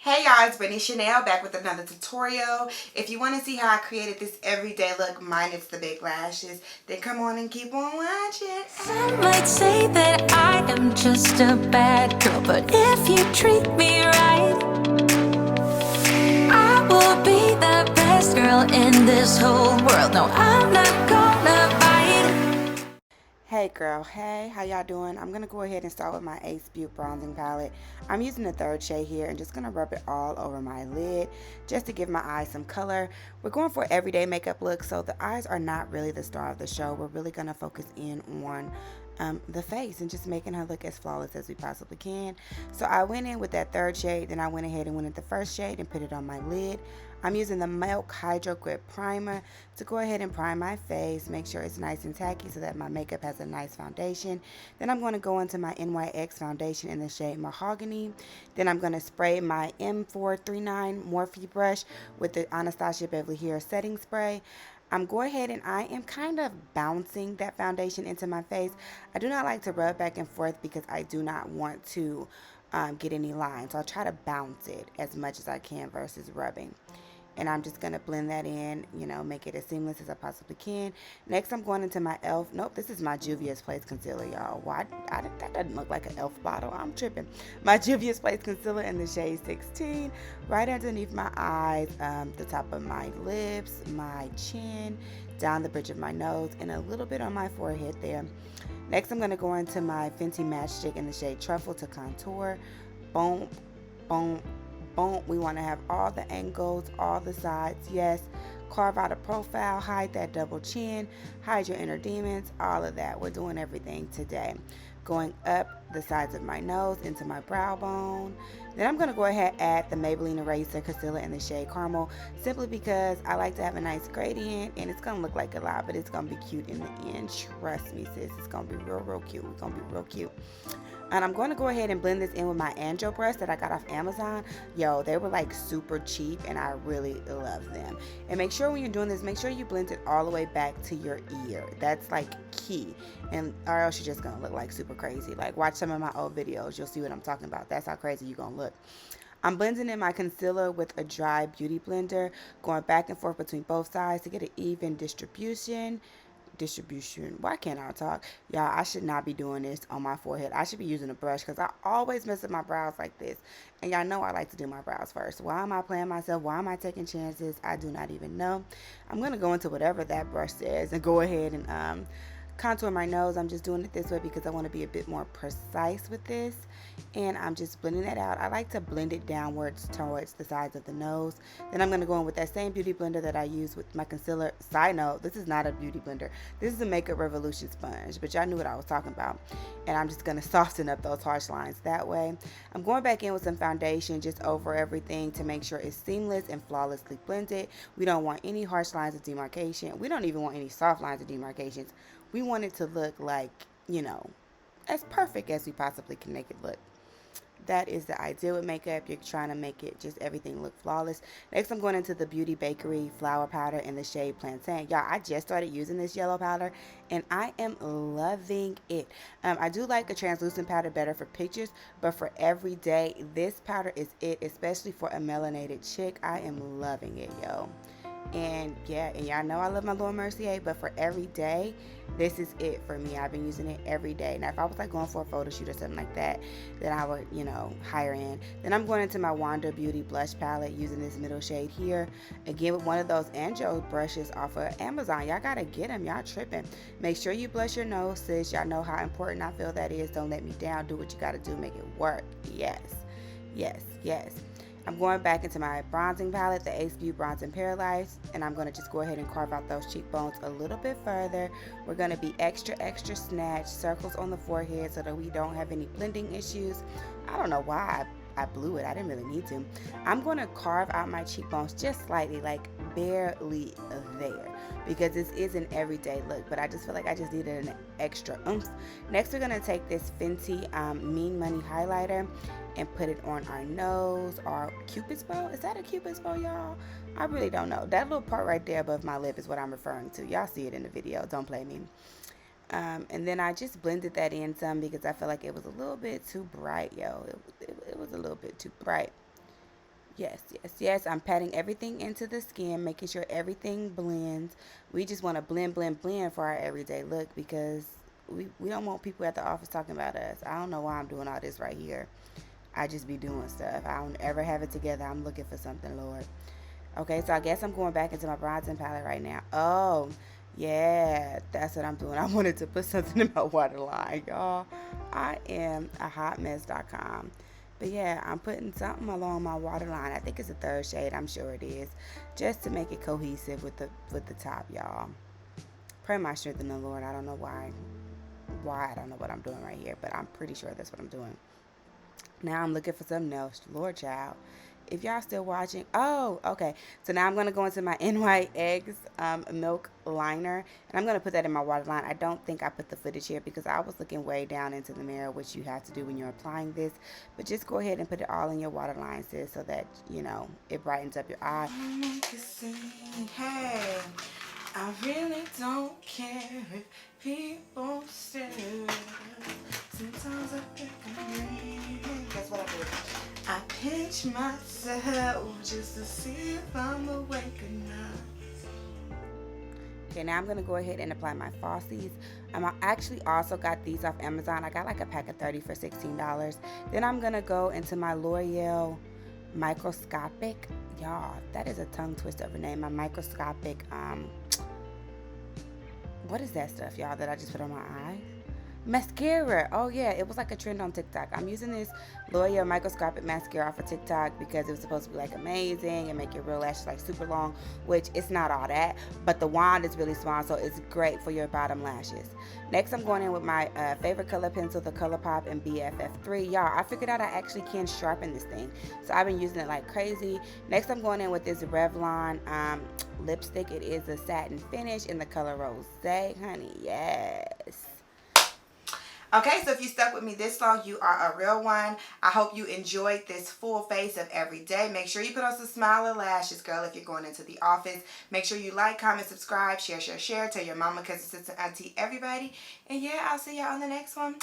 Hey y'all, it's Brittany Chanel back with another tutorial. If you want to see how I created this everyday look minus the big lashes, then come on and keep on watching. Some might say that I am just a bad girl, but if you treat me right, I will be the best girl in this whole world. No, I'm not gonna bite. Hey girl, hey, how y'all doing? I'm going to go ahead and start with my Ace Beauty bronzing palette. I'm using the third shade here and just going to rub it all over my lid just to give my eyes some color. We're going for everyday makeup look, so the eyes are not really the star of the show. We're really going to focus in on the face and just making her look as flawless as we possibly can. So I went in with that third shade, then I went ahead and went with the first shade and put it on my lid. I'm using the Milk Hydro Grip Primer to go ahead and prime my face, make sure it's nice and tacky so that my makeup has a nice foundation. Then I'm going to go into my NYX foundation in the shade Mahogany. Then I'm going to spray my M439 Morphe brush with the Anastasia Beverly Hills setting spray. I'm going ahead and I am kind of bouncing that foundation into my face. I do not like to rub back and forth because I do not want to get any lines. So I'll try to bounce it as much as I can versus rubbing. And I'm just going to blend that in, make it as seamless as I possibly can. Next, I'm going into my e.l.f. Nope, this is my Juvia's Place concealer, y'all. Why? That doesn't look like an e.l.f. bottle. I'm tripping. My Juvia's Place concealer in the shade 16, right underneath my eyes, the top of my lips, my chin, down the bridge of my nose, and a little bit on my forehead there. Next, I'm going to go into my Fenty Matchstick in the shade Truffle to contour. Boom, boom, boom. We want to have all the angles, all the sides. Yes, carve out a profile, hide that double chin, hide your inner demons, all of that. We're doing everything today. Going up the sides of my nose into my brow bone. Then I'm going to go ahead and add the Maybelline Eraser Concealer in the shade Caramel, simply because I like to have a nice gradient, and it's going to look like a lot, but it's going to be cute in the end. Trust me, sis. It's going to be real cute. It's going to be real cute. And I'm going to go ahead and blend this in with my Anjo brush that I got off Amazon. Yo, they were like super cheap and I really love them. And make sure when you're doing this, make sure you blend it all the way back to your ear. That's like key. And or else you're just going to look like super crazy. Like watch some of my old videos. You'll see what I'm talking about. That's how crazy you're going to look. I'm blending in my concealer with a dry beauty blender, going back and forth between both sides to get an even distribution. Why can't I talk? Y'all, I should not be doing this on my forehead. I should be using a brush because I always mess up my brows like this. And y'all know I like to do my brows first. Why am I playing myself? Why am I taking chances? I do not even know. I'm going to go into whatever that brush says and go ahead and contour my nose. I'm just doing it this way because I want to be a bit more precise with this, and I'm just blending that out. I like to blend it downwards towards the sides of the nose. Then I'm going to go in with that same beauty blender that I use with my concealer. Side note, this is not a beauty blender, this is a Makeup Revolution sponge, but y'all knew what I was talking about. And I'm just going to soften up those harsh lines that way. I'm going back in with some foundation just over everything to make sure it's seamless and flawlessly blended. We don't want any harsh lines of demarcation. We don't even want any soft lines of demarcations. We want it to look like, as perfect as we possibly can make it look. That is the idea with makeup. You're trying to make it just everything look flawless. Next, I'm going into the Beauty Bakery Flower Powder in the shade Plantain. Y'all, I just started using this yellow powder, and I am loving it. I do like a translucent powder better for pictures, but for every day, this powder is it, especially for a melanated chick. I am loving it, yo. And yeah, and y'all know I love my Laura Mercier, but for every day, this is it for me. I've been using it every day. Now, if I was like going for a photo shoot or something like that, then I would, hire in. Then I'm going into my Wander Beauty blush palette using this middle shade here. Again, with one of those Anjo brushes off of Amazon. Y'all gotta get them. Y'all tripping. Make sure you blush your nose, sis. Y'all know how important I feel that is. Don't let me down. Do what you gotta do. Make it work. Yes. Yes. Yes. I'm going back into my bronzing palette, the Ace Beauty Bronzing Paradise, and I'm going to just go ahead and carve out those cheekbones a little bit further. We're going to be extra snatch, circles on the forehead so that we don't have any blending issues. I don't know why I blew it. I didn't really need to. I'm going to carve out my cheekbones just slightly, like barely there, because this is an everyday look, but I just feel like I just needed an extra oomph. Next, we're going to take this Fenty Mean Money highlighter and put it on our nose, our Cupid's bow. Is that a Cupid's bow, y'all? I really don't know. That little part right there above my lip is what I'm referring to. Y'all see it in the video. Don't play me. And then I just blended that in some because I felt like it was a little bit too bright, yo. It was a little bit too bright. Yes, yes, yes. I'm patting everything into the skin, making sure everything blends. We just want to blend, blend, blend for our everyday look because we don't want people at the office talking about us. I don't know why I'm doing all this right here. I just be doing stuff. I don't ever have it together. I'm looking for something, Lord. Okay, so I guess I'm going back into my bronzing palette right now. Oh, yeah, that's what I'm doing. I wanted to put something in my waterline, y'all. I am a hotmess.com. But yeah, I'm putting something along my waterline. I think it's a third shade. I'm sure it is, just to make it cohesive with the top, y'all. Pray my strength in the Lord. I don't know why. Why I don't know what I'm doing right here, but I'm pretty sure that's what I'm doing. Now I'm looking for something else. Lord child. If y'all still watching, oh, okay. So now I'm going to go into my NYX milk liner. And I'm going to put that in my waterline. I don't think I put the footage here because I was looking way down into the mirror, which you have to do when you're applying this. But just go ahead and put it all in your waterline, sis, so that, you know, it brightens up your eye. Hey, I really don't care if people stare. Sometimes I think I'm dreaming. Guess what I do? I pinch myself just to see if I'm awake or not. Okay, now I'm going to go ahead and apply my Falsies. I actually also got these off Amazon. I got like a pack of 30 for $16. Then I'm going to go into my L'Oreal Microscopic. Y'all, that is a tongue twister of a name. My Microscopic, what is that stuff, y'all, that I just put on my eye? Mascara. Oh yeah, it was like a trend on TikTok. I'm using this L'Oreal Microscopic Mascara for TikTok because it was supposed to be like amazing and make your real lashes like super long, which it's not all that, but the wand is really small, so it's great for your bottom lashes. Next, I'm going in with my favorite color pencil, the ColourPop in BFF3. Y'all, I figured out I actually can sharpen this thing, so I've been using it like crazy. Next, I'm going in with this Revlon lipstick. It is a satin finish in the color Rose, honey. Yes. Okay, so if you stuck with me this long, you are a real one. I hope you enjoyed this full face of every day. Make sure you put on some smile and lashes, girl, if you're going into the office. Make sure you like, comment, subscribe, share. Tell your mama, cousin, sister, auntie, everybody. And yeah, I'll see y'all on the next one.